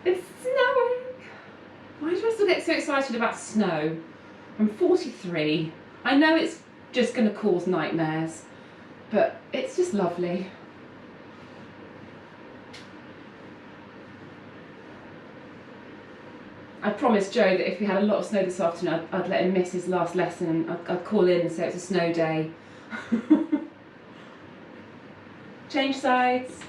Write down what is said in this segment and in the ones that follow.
It's snowing. Why do I still get so excited about snow? I'm 43. I know it's just going to cause nightmares, but it's just lovely. I promised Joe that if we had a lot of snow this afternoon, I'd let him miss his last lesson. I'd call in and say it's a snow day. Change sides.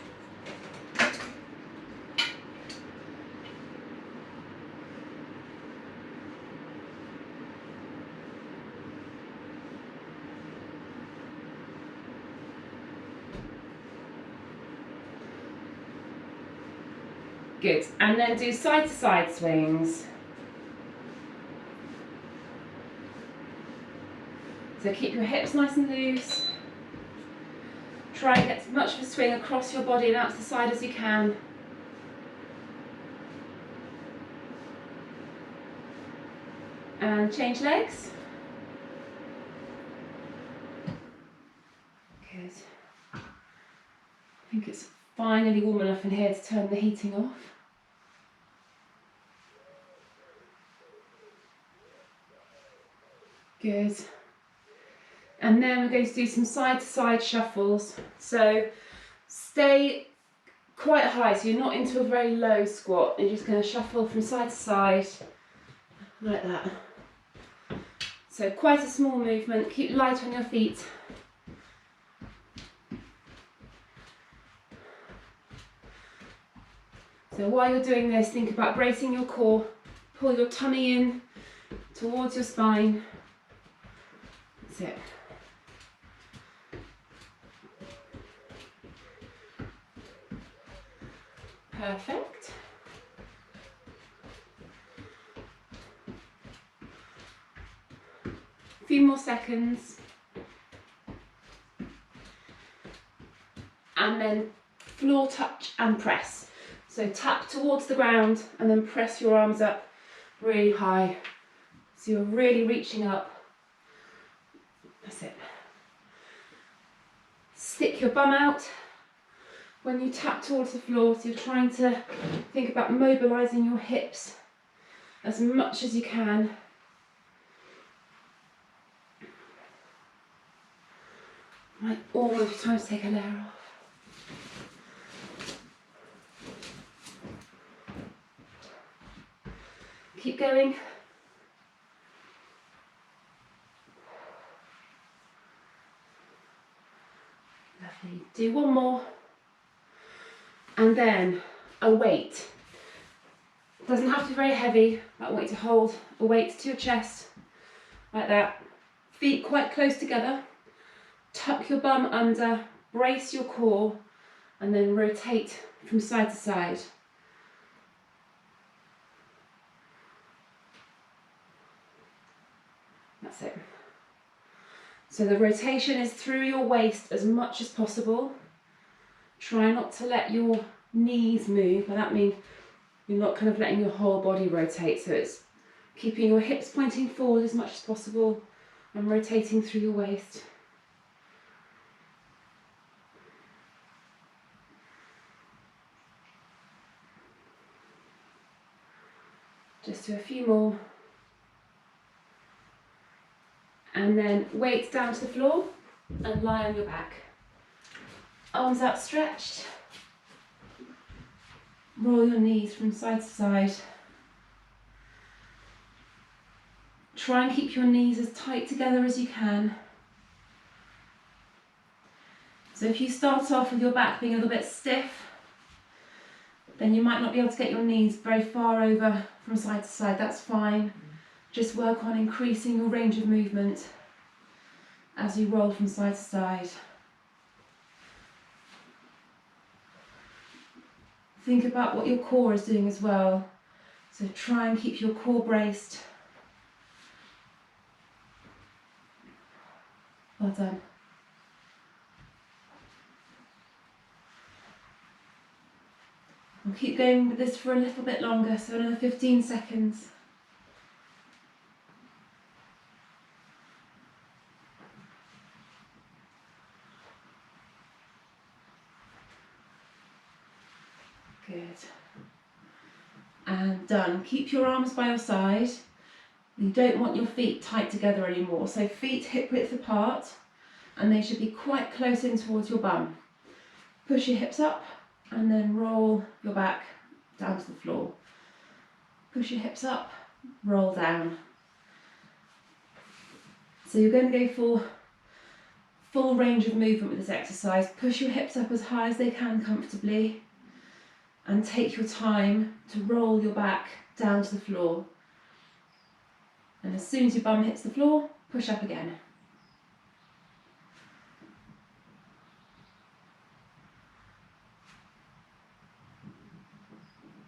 Good. And then do side to side swings. So keep your hips nice and loose. Try and get as much of a swing across your body and out to the side as you can. And change legs. Good. I think it's finally warm enough in here to turn the heating off. Good. And then we're going to do some side to side shuffles. So stay quite high, so you're not into a very low squat. You're just going to shuffle from side to side, like that. So quite a small movement, keep light on your feet. So while you're doing this, think about bracing your core, pull your tummy in towards your spine. That's it. Perfect. A few more seconds. And then floor touch and press. So tap towards the ground and then press your arms up really high. So you're really reaching up. That's it. Stick your bum out when you tap towards the floor. So you're trying to think about mobilising your hips as much as you can. Right, almost time to take a layer off. Keep going. Lovely. Do one more. And then a weight. It doesn't have to be very heavy, but I want you to hold a weight to your chest, like that. Feet quite close together. Tuck your bum under, brace your core, and then rotate from side to side. That's it. So the rotation is through your waist as much as possible. Try not to let your knees move, and that means you're not kind of letting your whole body rotate. So it's keeping your hips pointing forward as much as possible and rotating through your waist. Just do a few more. And then weight down to the floor and lie on your back. Arms outstretched. Roll your knees from side to side. Try and keep your knees as tight together as you can. So if you start off with your back being a little bit stiff, then you might not be able to get your knees very far over from side to side. That's fine. Just work on increasing your range of movement as you roll from side to side. Think about what your core is doing as well. So try and keep your core braced. Well done. We'll keep going with this for a little bit longer, so another 15 seconds. Good. And done. Keep your arms by your side. You don't want your feet tight together anymore. So feet hip width apart, and they should be quite close in towards your bum. Push your hips up and then roll your back down to the floor. Push your hips up, roll down. So you're going to go for full range of movement with this exercise. Push your hips up as high as they can comfortably and take your time to roll your back down to the floor. And as soon as your bum hits the floor, push up again.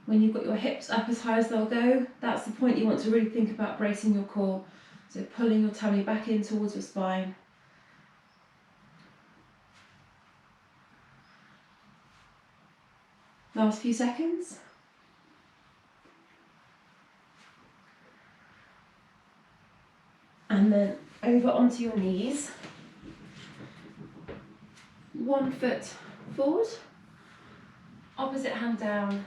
When you've got your hips up as high as they'll go, that's the point you want to really think about bracing your core. So pulling your tummy back in towards your spine. Last few seconds. And then over onto your knees. 1 foot forward, opposite hand down,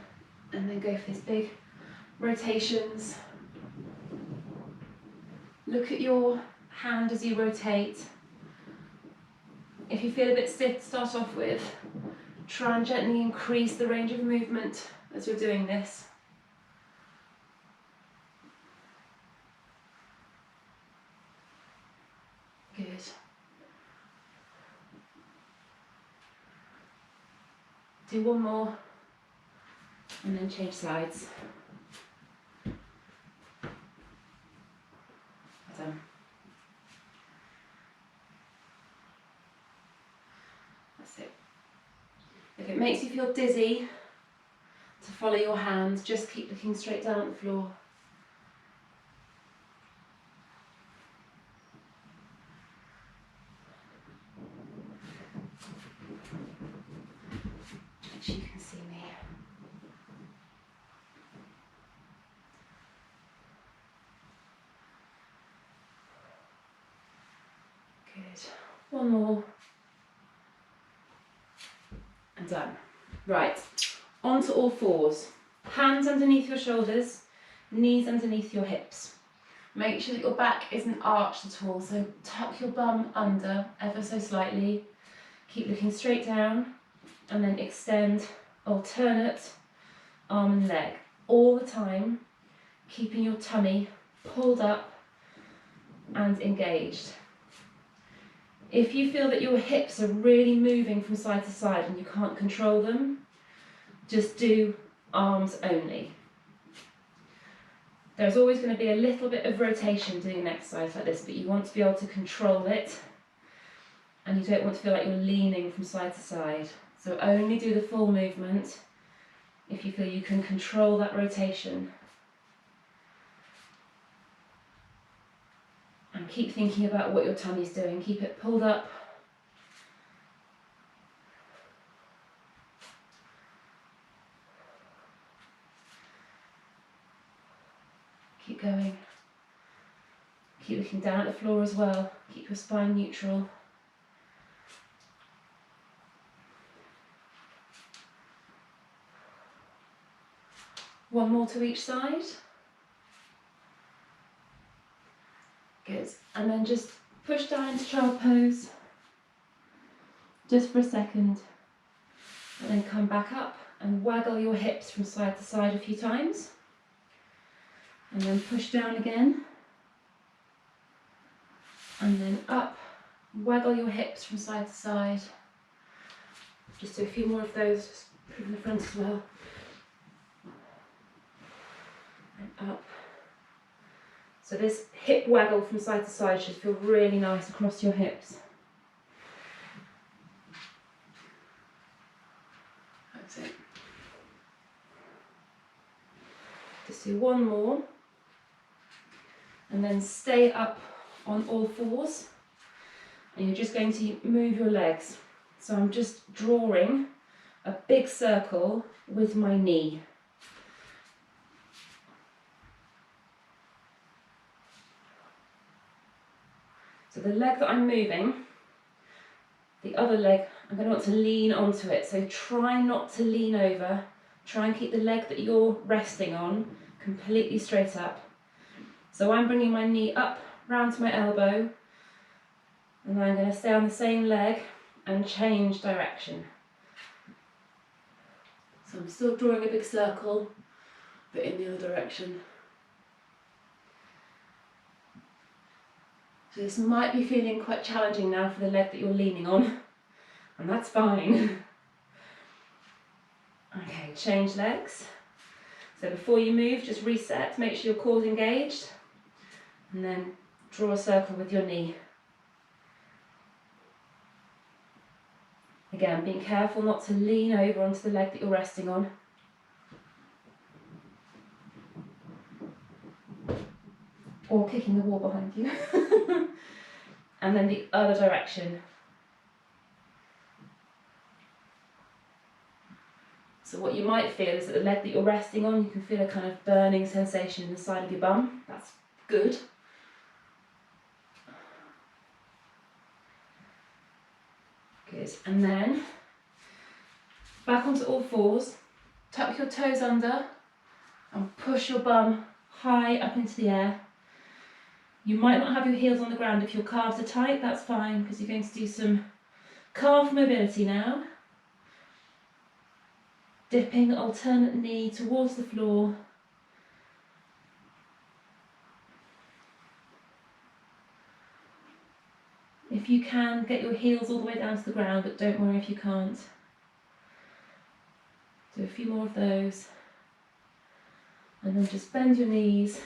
and then go for these big rotations. Look at your hand as you rotate. If you feel a bit stiff to start off with, try and gently increase the range of movement as you're doing this. Good. Do one more and then change sides. Done. That's it. If it makes you feel dizzy to follow your hands, just keep looking straight down at the floor. Make sure you can see me. Good. One more. And done. Right, onto all fours. Hands underneath your shoulders, knees underneath your hips. Make sure that your back isn't arched at all, so tuck your bum under ever so slightly. Keep looking straight down and then extend alternate arm and leg all the time, keeping your tummy pulled up and engaged. If you feel that your hips are really moving from side to side and you can't control them, just do arms only. There's always going to be a little bit of rotation doing an exercise like this, but you want to be able to control it and you don't want to feel like you're leaning from side to side. So only do the full movement if you feel you can control that rotation. And keep thinking about what your tummy's doing. Keep it pulled up. Keep going. Keep looking down at the floor as well. Keep your spine neutral. One more to each side. Good. And then just push down into child pose. Just for a second. And then come back up and waggle your hips from side to side a few times. And then push down again. And then up. Waggle your hips from side to side. Just do a few more of those, just put in the front as well. And up. So this hip waggle from side to side should feel really nice across your hips. That's it. Just do one more. And then stay up on all fours. And you're just going to move your legs. So I'm just drawing a big circle with my knee. So the leg that I'm moving, the other leg, I'm going to want to lean onto it. So try not to lean over. Try and keep the leg that you're resting on completely straight up. So I'm bringing my knee up round to my elbow, and I'm going to stay on the same leg and change direction. So I'm still drawing a big circle, but in the other direction. So this might be feeling quite challenging now for the leg that you're leaning on, and that's fine. Okay, change legs. So before you move, just reset, make sure your core's engaged, and then draw a circle with your knee. Again, being careful not to lean over onto the leg that you're resting on. Or kicking the wall behind you. And then the other direction. So what you might feel is that the leg that you're resting on, you can feel a kind of burning sensation in the side of your bum. That's good. Good. And then back onto all fours. Tuck your toes under and push your bum high up into the air. You might not have your heels on the ground if your calves are tight, that's fine, because you're going to do some calf mobility now. Dipping alternate knee towards the floor. If you can, get your heels all the way down to the ground, but don't worry if you can't. Do a few more of those. And then just bend your knees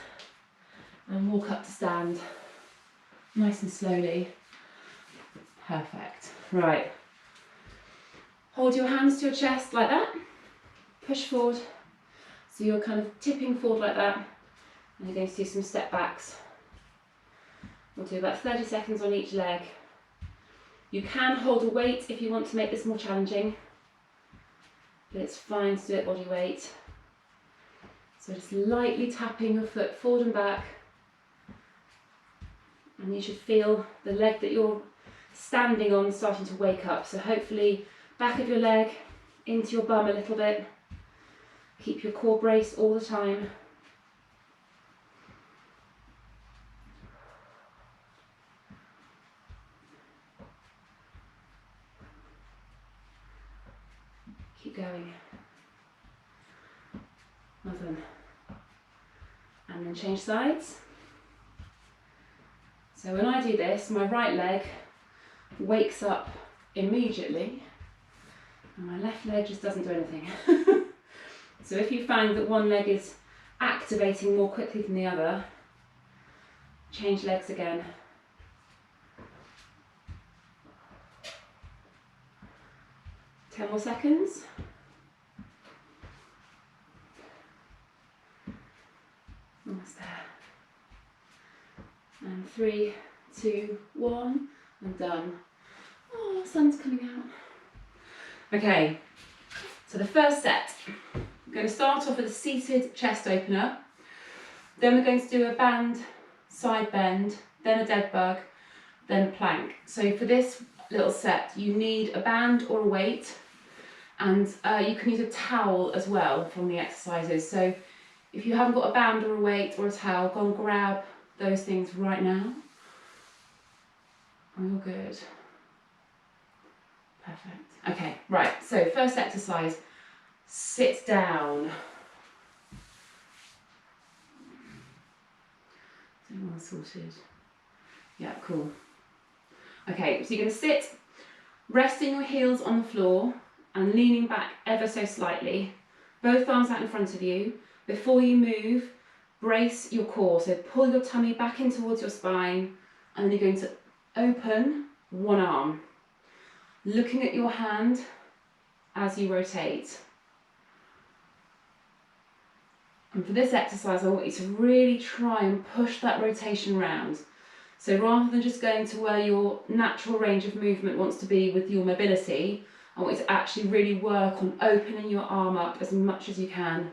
and walk up to stand. Nice and slowly. Perfect. Right. Hold your hands to your chest like that. Push forward. So you're kind of tipping forward like that. And you're going to do some step backs. We'll do about 30 seconds on each leg. You can hold a weight if you want to make this more challenging. But it's fine to do it body weight. So just lightly tapping your foot forward and back. And you should feel the leg that you're standing on starting to wake up. So hopefully back of your leg into your bum a little bit. Keep your core braced all the time. Keep going. Well done. And then change sides. So when I do this, my right leg wakes up immediately and my left leg just doesn't do anything. So if you find that one leg is activating more quickly than the other, change legs again. Ten more seconds. Almost there. And 3, 2, 1, and done. Oh, the sun's coming out. Okay, so the first set. I'm going to start off with a seated chest opener. Then we're going to do a band side bend, then a dead bug, then a plank. So for this little set, you need a band or a weight, and you can use a towel as well from the exercises. So if you haven't got a band or a weight or a towel, go and grab those things right now. All good. Perfect. Okay, right, so first exercise, sit down. Is everyone sorted? Yeah, cool. Okay, so you're going to sit, resting your heels on the floor and leaning back ever so slightly, both arms out in front of you. Before you move, brace your core, so pull your tummy back in towards your spine, and then you're going to open one arm, looking at your hand as you rotate. And for this exercise, I want you to really try and push that rotation round. So rather than just going to where your natural range of movement wants to be with your mobility, I want you to actually really work on opening your arm up as much as you can.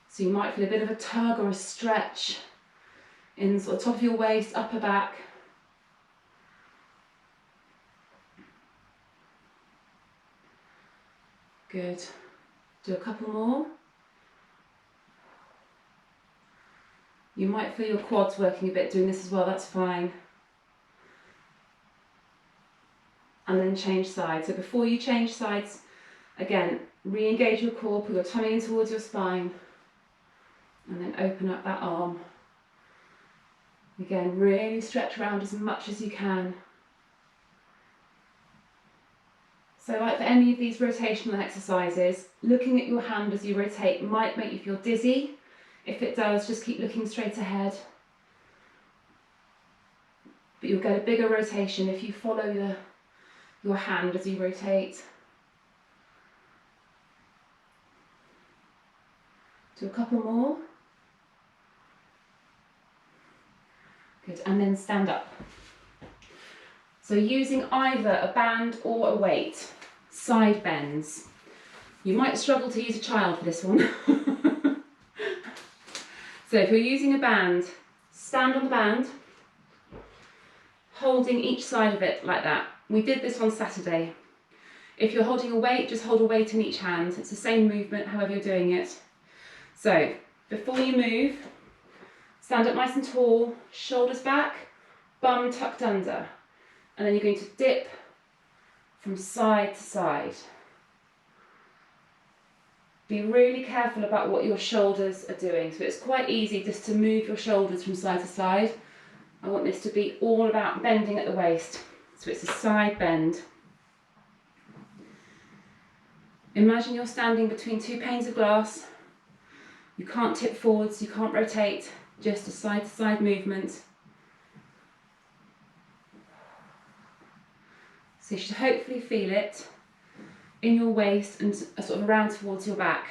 So you might feel a bit of a tug or a stretch in sort of top of your waist, upper back. Good. Do a couple more. You might feel your quads working a bit doing this as well, that's fine. And then change sides. So before you change sides, again, re-engage your core, pull your tummy in towards your spine, and then open up that arm. Again, really stretch around as much as you can. So like for any of these rotational exercises, looking at your hand as you rotate might make you feel dizzy. If it does, just keep looking straight ahead. But you'll get a bigger rotation if you follow your hand as you rotate. Do a couple more. Good, and then stand up. So using either a band or a weight, side bends. You might struggle to use a child for this one. So if you're using a band, stand on the band, holding each side of it like that. We did this on Saturday. If you're holding a weight, just hold a weight in each hand. It's the same movement, however you're doing it. So before you move, stand up nice and tall, shoulders back, bum tucked under. And then you're going to dip from side to side. Be really careful about what your shoulders are doing. So it's quite easy just to move your shoulders from side to side. I want this to be all about bending at the waist. So it's a side bend. Imagine you're standing between two panes of glass. You can't tip forwards, you can't rotate, just a side to side movement. So you should hopefully feel it in your waist and sort of around towards your back.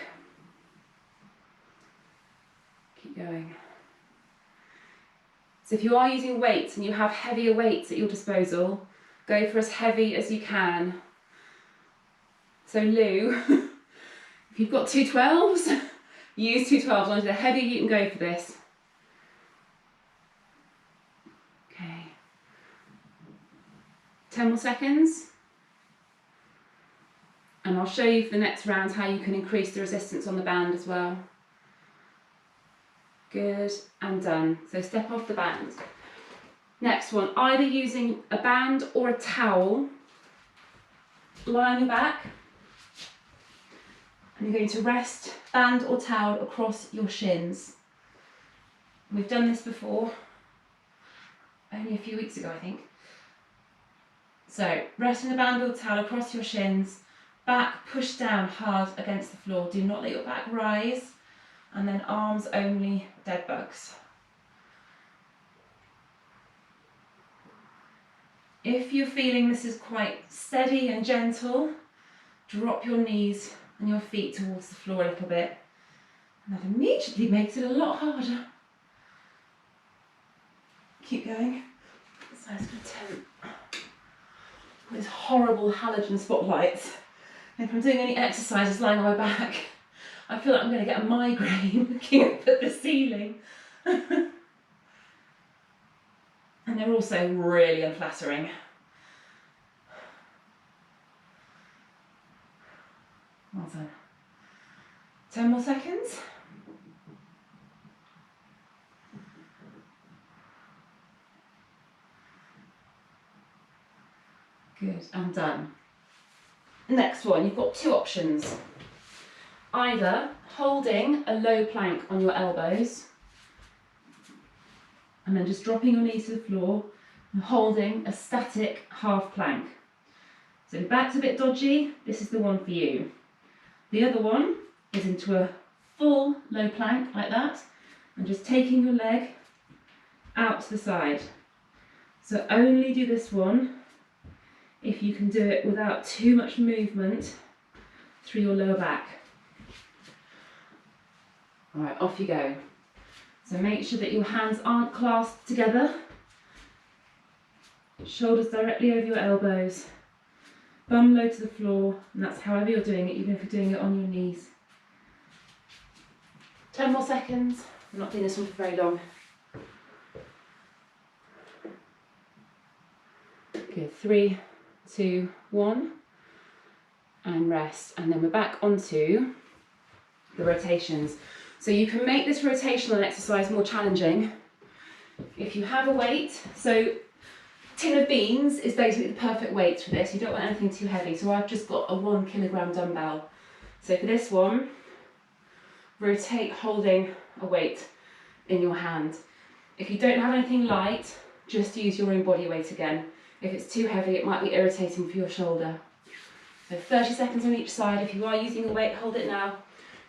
Keep going. So if you are using weights and you have heavier weights at your disposal, go for as heavy as you can. So Lou, if you've got 212s, use 212s. The heavier you can go for this. Okay. 10 more seconds. And I'll show you for the next round how you can increase the resistance on the band as well. Good, and done. So step off the band. Next one, either using a band or a towel. Lie on your back. And you're going to rest band or towel across your shins. We've done this before, only a few weeks ago, I think. So, resting the band or towel across your shins, back pushed down hard against the floor. Do not let your back rise, and then arms only, dead bugs. If you're feeling this is quite steady and gentle, drop your knees and your feet towards the floor a little bit. And that immediately makes it a lot harder. Keep going. So it's going to tempt these horrible halogen spotlights. And if I'm doing any exercises lying on my back, I feel like I'm going to get a migraine looking up at the ceiling. And they're also really unflattering. Well done. 10 more seconds. Good, and done. Next one, you've got two options. Either holding a low plank on your elbows and then just dropping your knees to the floor and holding a static half plank. So if back's a bit dodgy, this is the one for you. The other one is into a full low plank like that and just taking your leg out to the side. So only do this one if you can do it without too much movement through your lower back. All right, off you go. So make sure that your hands aren't clasped together. Shoulders directly over your elbows. Bum low to the floor, and that's however you're doing it, even if you're doing it on your knees. 10 more seconds. I'm not doing this one for very long. Good, 3, 2, 1, and rest. And then we're back onto the rotations. So you can make this rotational exercise more challenging if you have a weight. So tin of beans is basically the perfect weight for this. You don't want anything too heavy. So I've just got a 1 kilogram dumbbell. So for this one, rotate holding a weight in your hand. If you don't have anything light, just use your own body weight again. If it's too heavy, it might be irritating for your shoulder. So 30 seconds on each side. If you are using a weight, hold it now.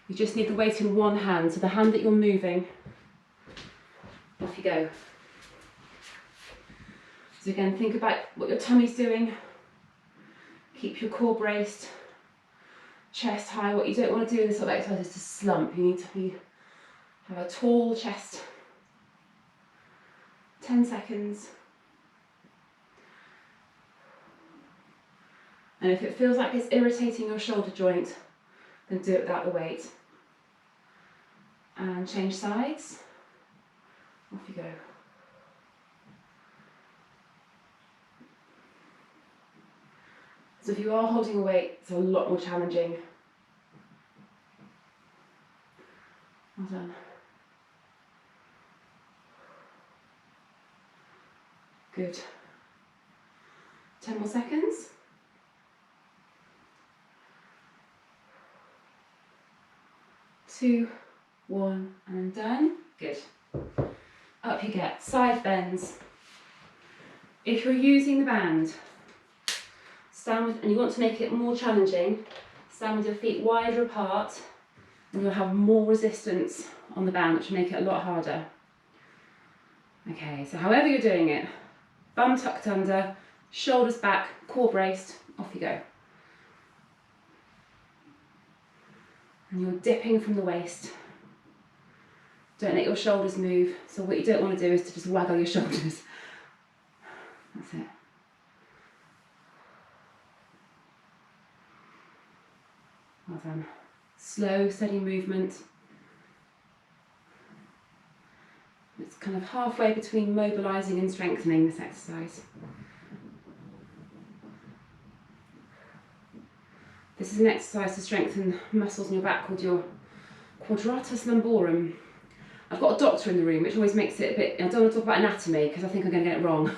You just need the weight in one hand. So the hand that you're moving, off you go. So again, think about what your tummy's doing. Keep your core braced, chest high. What you don't want to do in this sort of exercise is to slump. You need to have a tall chest. 10 seconds. And if it feels like it's irritating your shoulder joint, then do it without the weight. And change sides. Off you go. So if you are holding a weight, it's a lot more challenging. Well done. Good. 10 more seconds. 2, 1, and done. Good. Up you get. Side bends. If you're using the band, stand with, and you want to make it more challenging, stand with your feet wider apart, and you'll have more resistance on the band, which will make it a lot harder. Okay, so however you're doing it, bum tucked under, shoulders back, core braced, off you go. And you're dipping from the waist. Don't let your shoulders move. So what you don't want to do is to just waggle your shoulders. That's it. Well done. Slow, steady movement. It's kind of halfway between mobilising and strengthening this exercise. This is an exercise to strengthen muscles in your back called your quadratus lumborum. I've got a doctor in the room, which always makes it a bit, I don't want to talk about anatomy because I think I'm going to get it wrong.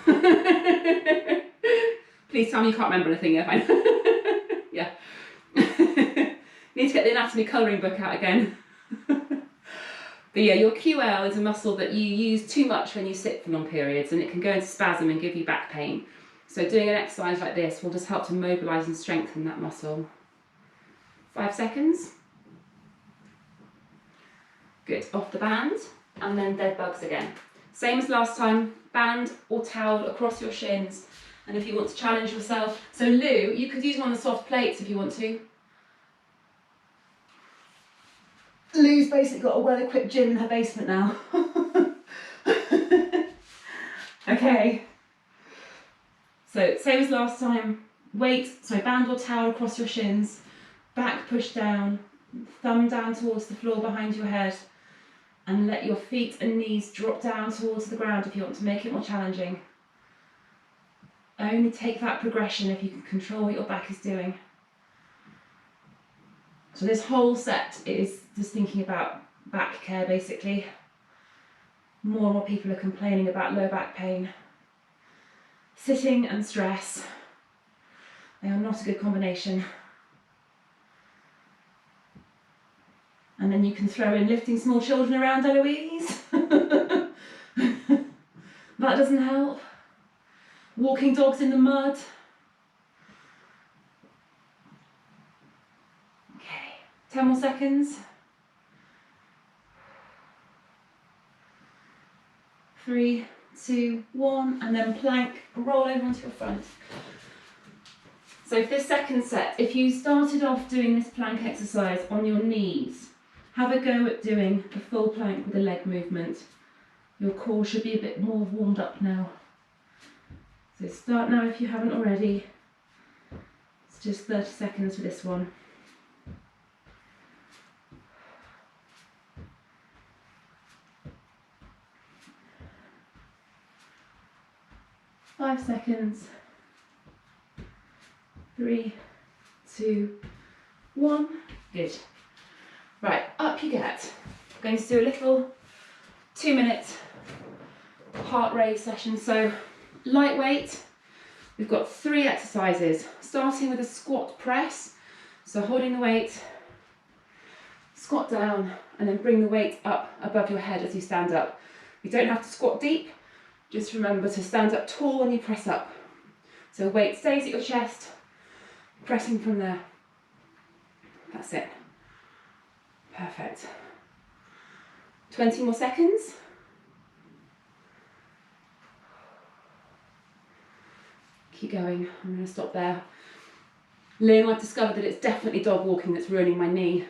Please tell me you can't remember anything, yeah, fine. Yeah. Need to get the anatomy colouring book out again. But yeah, your QL is a muscle that you use too much when you sit for long periods, and it can go into spasm and give you back pain. So doing an exercise like this will just help to mobilise and strengthen that muscle. 5 seconds. Good, off the band, and then dead bugs again. Same as last time, band or towel across your shins. And if you want to challenge yourself, so Lou, you could use one of the soft plates if you want to. Lou's basically got a well-equipped gym in her basement now. Okay. So same as last time, band or towel across your shins, back push down, thumb down towards the floor behind your head, and let your feet and knees drop down towards the ground if you want to make it more challenging. Only take that progression if you can control what your back is doing. So this whole set is just thinking about back care basically. More and more people are complaining about low back pain. Sitting and stress, they are not a good combination. And then you can throw in lifting small children around, Eloise. That doesn't help. Walking dogs in the mud. Okay, 10 more seconds. 3, 2, 1, and then plank, roll over onto your front. So for this second set, if you started off doing this plank exercise on your knees, have a go at doing a full plank with a leg movement. Your core should be a bit more warmed up now. So start now if you haven't already. It's just 30 seconds for this one. Five seconds. 3, 2, 1. Good. Right, up you get. going to do a little 2-minute heart rate session. So lightweight, we've got 3 exercises, starting with a squat press. So holding the weight, squat down, and then bring the weight up above your head as you stand up. You don't have to squat deep, just remember to stand up tall when you press up. So weight stays at your chest, pressing from there. That's it. Perfect. 20 more seconds. Keep going. I'm going to stop there. Liam, I've discovered that it's definitely dog walking that's ruining my knee.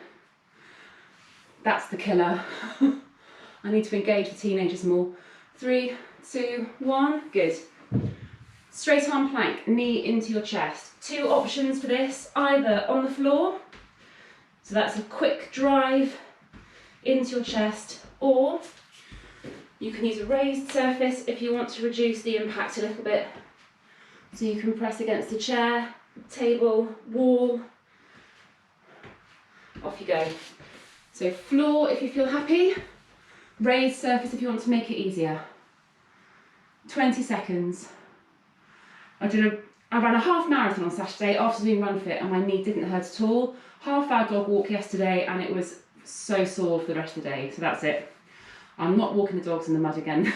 That's the killer. I need to engage the teenagers more. 3, 2, 1. Good. Straight arm plank, knee into your chest. 2 options for this, either on the floor, so that's a quick drive into your chest, or you can use a raised surface if you want to reduce the impact a little bit. So you can press against a chair, table, wall. Off you go. So floor if you feel happy, raised surface if you want to make it easier. 20 seconds. I ran a half marathon on Saturday after doing Run Fit and my knee didn't hurt at all. Half-hour dog walk yesterday and it was so sore for the rest of the day. So that's it. I'm not walking the dogs in the mud again.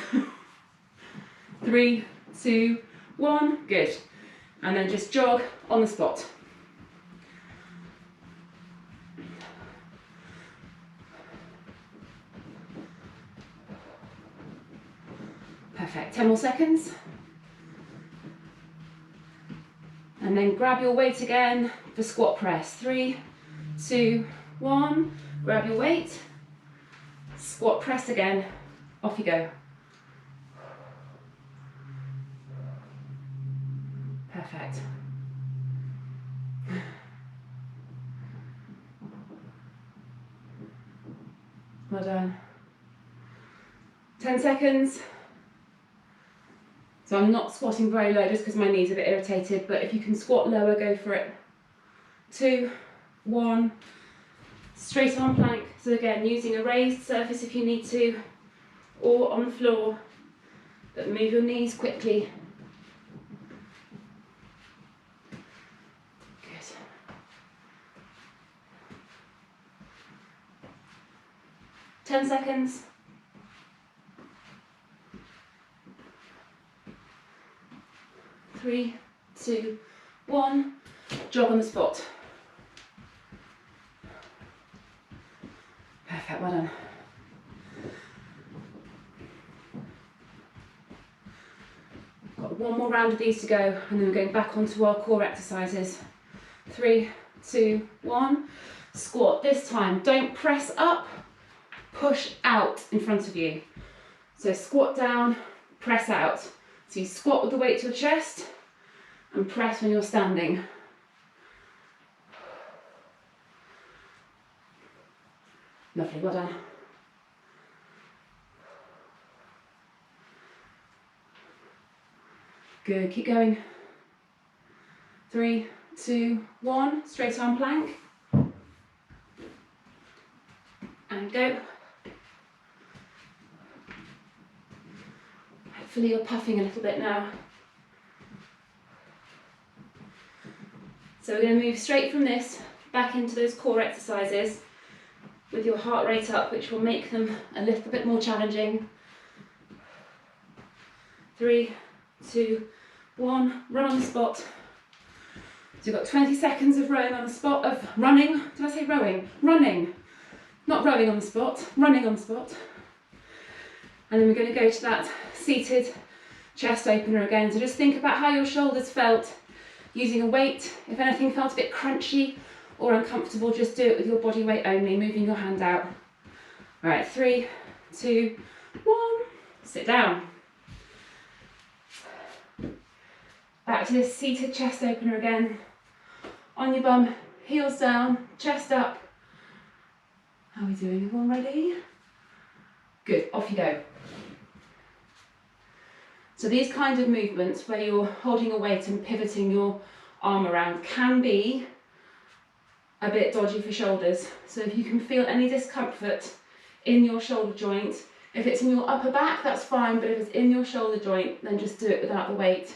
3, 2, 1. Good. And then just jog on the spot. Perfect. 10 more seconds. And then grab your weight again for squat press. 3, 2, 1. Grab your weight. Squat press again. Off you go. Perfect. Well done. 10 seconds. So I'm not squatting very low just because my knee's a bit irritated, but if you can squat lower, go for it. 2, 1. Straight arm plank. So again, using a raised surface if you need to, or on the floor, but move your knees quickly. Good. Ten seconds. 3, 2, 1. Jog on the spot. Perfect, well done. Got one more round of these to go and then we're going back onto our core exercises. 3, 2, 1. Squat. This time, don't press up, push out in front of you. So squat down, press out. So you squat with the weight to your chest and press when you're standing. Lovely, well done. Good, keep going. 3, 2, 1, straight arm plank. And go. Hopefully you're puffing a little bit now. So we're going to move straight from this back into those core exercises with your heart rate up, which will make them a little bit more challenging. 3, 2, 1, run on the spot. So you've got 20 seconds of rowing on the spot, of running. Did I say rowing? Running. Not rowing on the spot, running on the spot. And then we're going to go to that seated chest opener again. So just think about how your shoulders felt using a weight. If anything felt a bit crunchy or uncomfortable, just do it with your body weight only, moving your hand out. All right, 3, 2, 1, sit down. Back to this seated chest opener again. On your bum, heels down, chest up. How are we doing? Everyone ready? Good, off you go. So these kinds of movements where you're holding a weight and pivoting your arm around can be a bit dodgy for shoulders. So if you can feel any discomfort in your shoulder joint. If it's in your upper back, that's fine, but if it's in your shoulder joint, then just do it without the weight.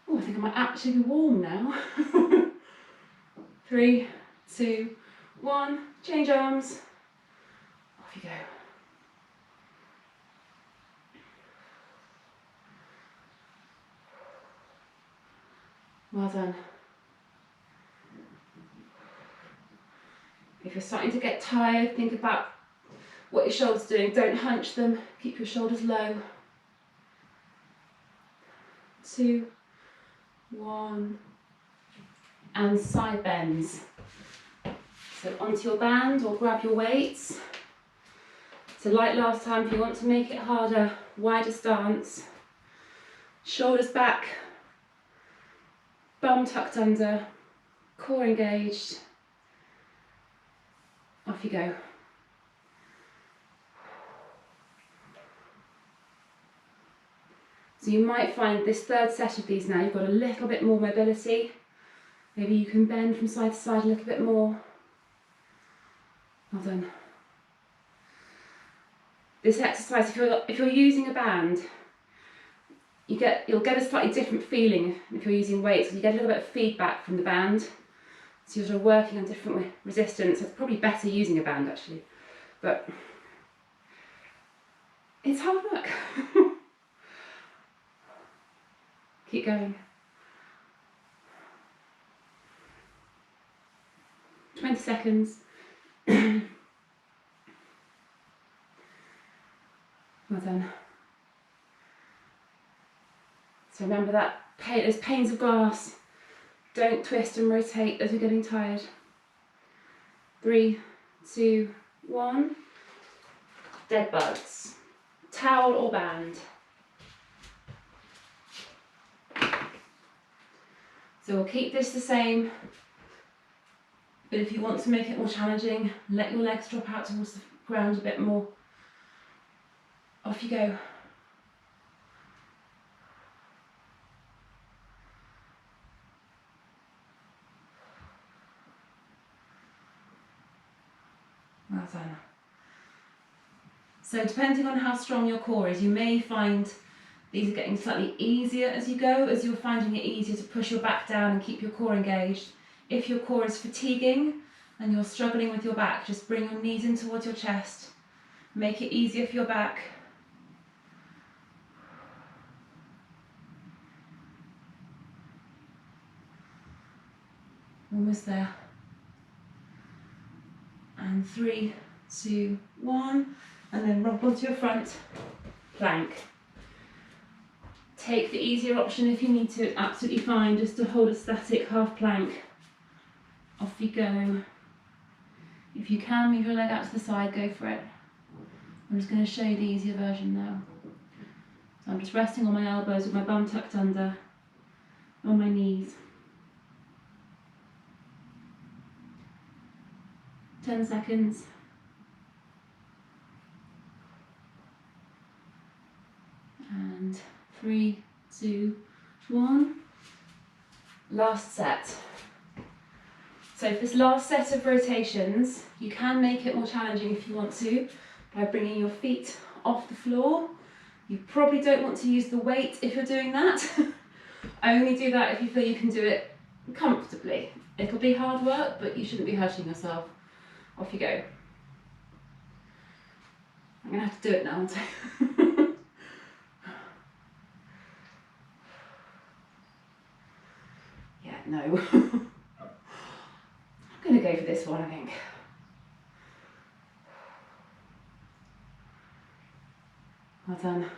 Oh, I think I might actually be warm now. 3, 2, 1, change arms. Off you go. Well done. If you're starting to get tired, think about what your shoulders are doing. Don't hunch them. Keep your shoulders low. 2, 1, and side bends. So onto your band or grab your weights. So like last time, if you want to make it harder, wider stance. Shoulders back, bum tucked under, core engaged. Off you go. So you might find this third set of these now, you've got a little bit more mobility. Maybe you can bend from side to side a little bit more. Well done. This exercise, if you're using a band, you'll get a slightly different feeling if you're using weights. You get a little bit of feedback from the band. So you're sort of working on different resistance. It's probably better using a band actually, but it's hard work. Keep going. 20 seconds. Well done. So remember that there's panes of glass. Don't twist and rotate as you're getting tired. 3, 2, 1. Dead bugs. Towel or band. So we'll keep this the same, but if you want to make it more challenging, let your legs drop out towards the ground a bit more. Off you go. Well done. So depending on how strong your core is, you may find these are getting slightly easier as you go, as you're finding it easier to push your back down and keep your core engaged. If your core is fatiguing and you're struggling with your back, just bring your knees in towards your chest. Make it easier for your back. Almost there. And 3, 2, 1, and then rock onto your front plank. Take the easier option if you need to, it's absolutely fine, just to hold a static half plank. Off you go. If you can move your leg out to the side, go for it. I'm just going to show you the easier version now. So I'm just resting on my elbows with my bum tucked under, on my knees. 10 seconds. And 3, 2, 1. Last set. So for this last set of rotations, you can make it more challenging if you want to, by bringing your feet off the floor. You probably don't want to use the weight if you're doing that. Only do that if you feel you can do it comfortably. It'll be hard work, but you shouldn't be hurting yourself. Off you go. I'm going to have to do it now, aren't I? Yeah, no. I'm going to go for this one, I think. Well done.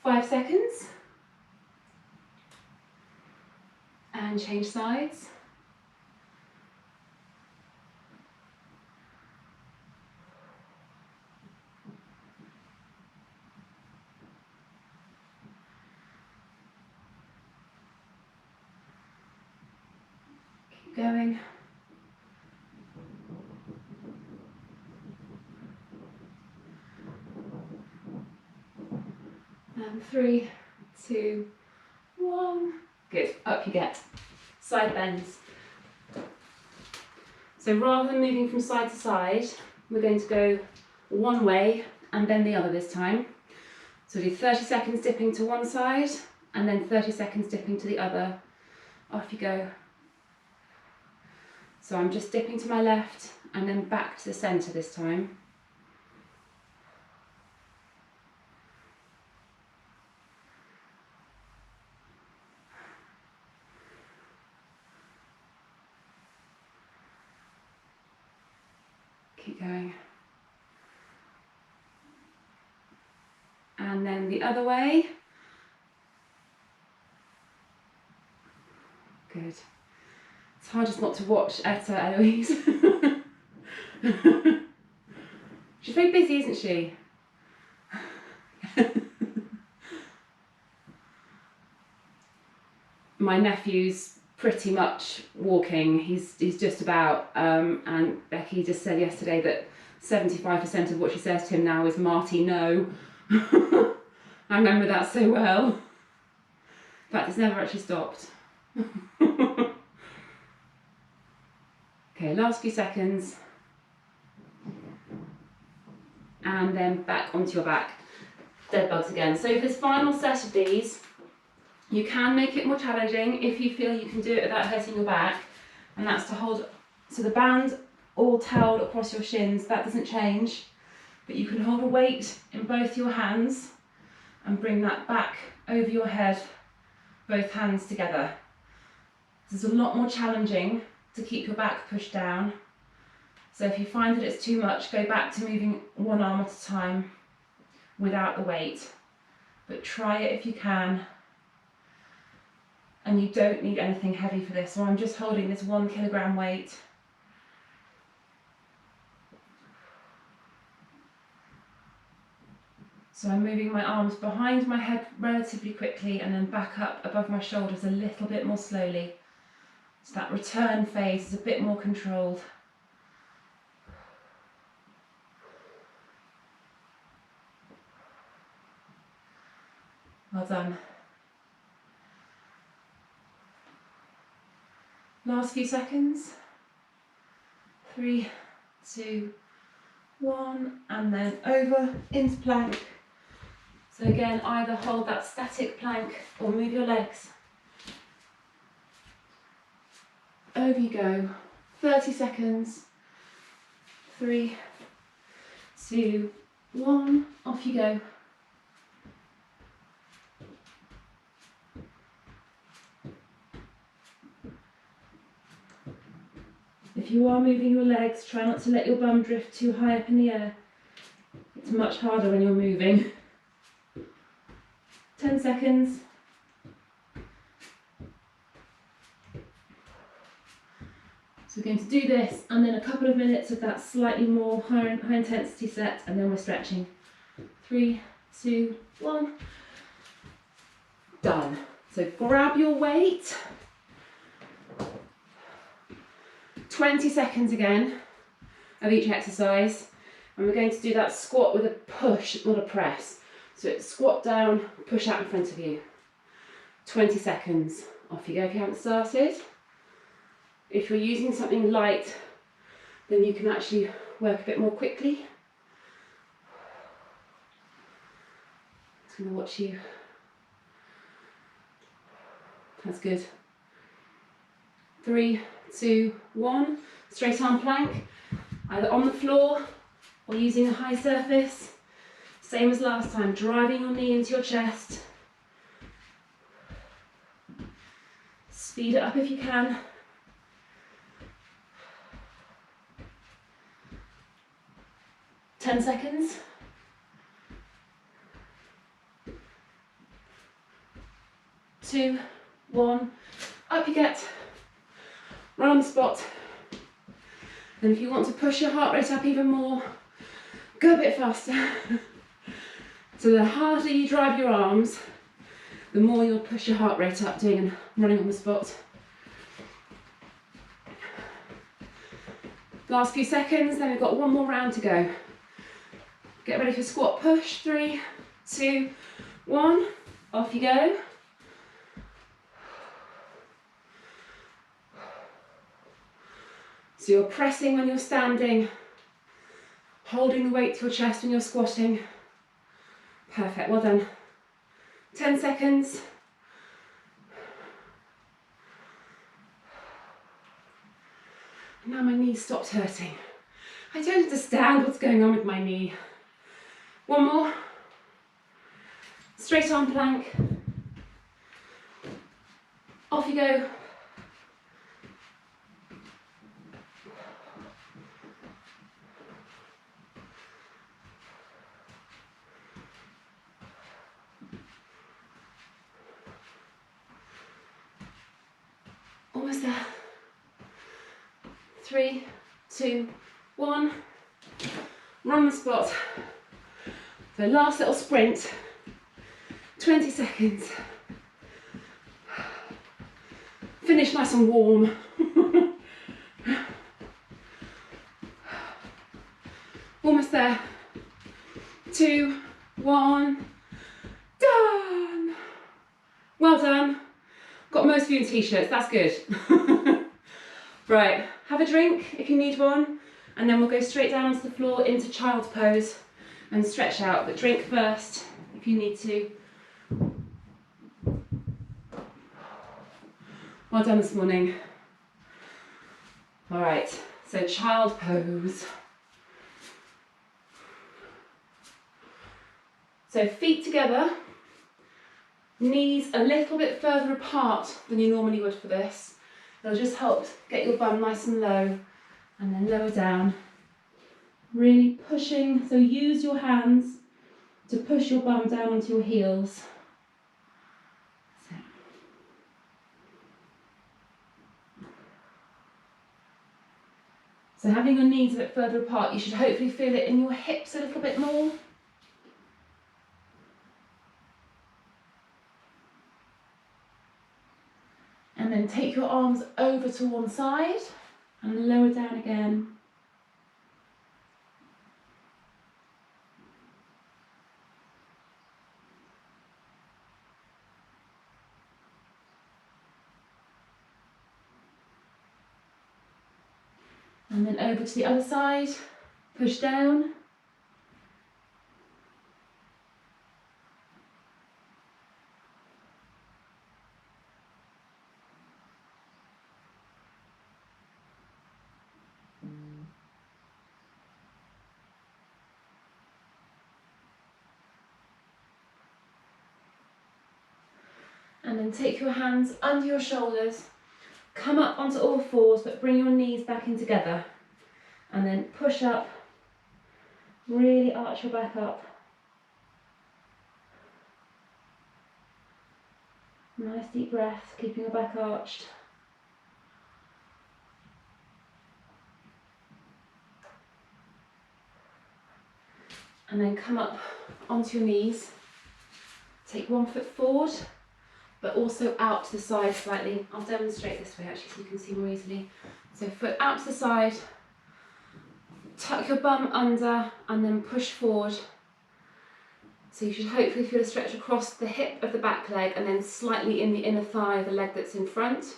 5 seconds. And change sides. Keep going. And 3, 2, 1. Good. Up you get. Side bends. So rather than moving from side to side, we're going to go one way and then the other this time. So do 30 seconds dipping to one side and then 30 seconds dipping to the other. Off you go. So I'm just dipping to my left and then back to the centre this time. Keep going. And then the other way. Good. It's hard just not to watch Etta, Eloise. She's very busy, isn't she? My nephew's pretty much walking. He's just about, and Becky just said yesterday that 75% of what she says to him now is Marty, no. I remember that so well. In fact, it's never actually stopped. Okay, last few seconds. And then back onto your back. Dead bugs again. So for this final set of these, you can make it more challenging if you feel you can do it without hurting your back. And that's to hold, so the band all toweled across your shins, that doesn't change. But you can hold a weight in both your hands and bring that back over your head, both hands together. This is a lot more challenging to keep your back pushed down. So if you find that it's too much, go back to moving one arm at a time without the weight. But try it if you can. And you don't need anything heavy for this. So I'm just holding this 1 kilogram weight. So I'm moving my arms behind my head relatively quickly and then back up above my shoulders a little bit more slowly. So that return phase is a bit more controlled. Well done. Last few seconds. 3, 2, 1, and then over into plank. So again, either hold that static plank or move your legs. Over you go. 30 seconds. 3, 2, 1, off you go. If you are moving your legs, try not to let your bum drift too high up in the air. It's much harder when you're moving. 10 seconds. So we're going to do this and then a couple of minutes of that slightly more high intensity set, and then we're stretching. 3, 2, 1. Done. So grab your weight. 20 seconds again of each exercise, and we're going to do that squat with a push, not a press. So it's squat down, push out in front of you. 20 seconds. Off you go if you haven't started. If you're using something light, then you can actually work a bit more quickly. I'm just going to watch you. That's good. 3, 2, 1. Straight arm plank, either on the floor or using a high surface. Same as last time, driving your knee into your chest. Speed it up if you can. Ten seconds. 2, 1. Up you get. Run on the spot. And if you want to push your heart rate up even more, go a bit faster. So the harder you drive your arms, the more you'll push your heart rate up doing and running on the spot. Last few seconds, then we've got one more round to go. Get ready for squat push. 3, 2, 1. Off you go. So you're pressing when you're standing, holding the weight to your chest when you're squatting. Perfect, well done. 10 seconds. Now my knee stopped hurting. I don't understand what's going on with my knee. One more. Straight arm plank. Off you go. Almost there. 3, 2, 1. Run the spot. So last little sprint. 20 seconds. Finish nice and warm. Almost there. 2, 1. Done. Well done. Got most of you in t-shirts, that's good. Right, have a drink if you need one, and then we'll go straight down onto the floor into child's pose and stretch out, but drink first if you need to. Well done this morning. All right, so child pose. So feet together, knees a little bit further apart than you normally would for this. It'll just help get your bum nice and low, and then lower down. Really pushing, so use your hands to push your bum down onto your heels. So having your knees a bit further apart, you should hopefully feel it in your hips a little bit more. And then take your arms over to one side and lower down again. And then over to the other side, push down. And then take your hands under your shoulders, come up onto all fours, but bring your knees back in together. And then push up, really arch your back up. Nice deep breath, keeping your back arched. And then come up onto your knees. Take one foot forward, but also out to the side slightly. I'll demonstrate this way actually so you can see more easily. So foot out to the side, tuck your bum under and then push forward. So you should hopefully feel a stretch across the hip of the back leg and then slightly in the inner thigh of the leg that's in front.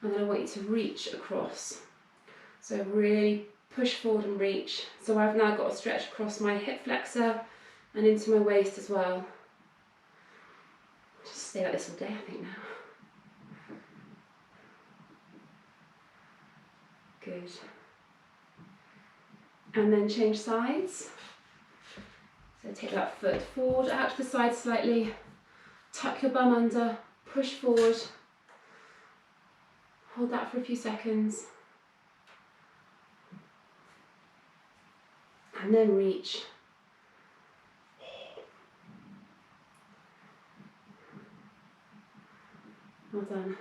And then I want you to reach across. So really push forward and reach. So I've now got a stretch across my hip flexor and into my waist as well. Just stay like this all day, I think now. Good. And then change sides. So take that foot forward, out to the side slightly, tuck your bum under, push forward, hold that for a few seconds, and then reach. Well done.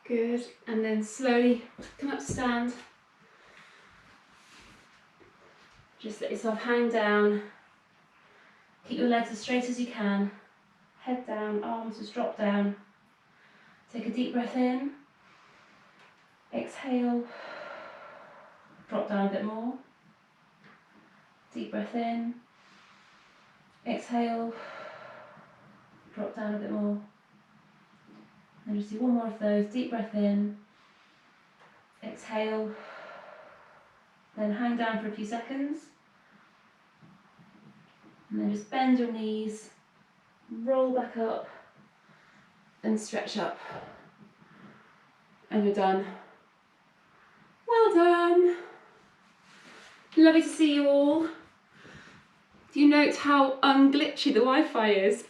Good, and then slowly come up to stand. Just let yourself hang down. Keep your legs as straight as you can. Head down, arms just drop down. Take a deep breath in. Exhale. Drop down a bit more. Deep breath in. Exhale. Drop down a bit more. And just do one more of those. Deep breath in, exhale, then hang down for a few seconds. And then just bend your knees, roll back up, and stretch up. And you're done. Well done. Lovely to see you all. Do you note how unglitchy the Wi-Fi is?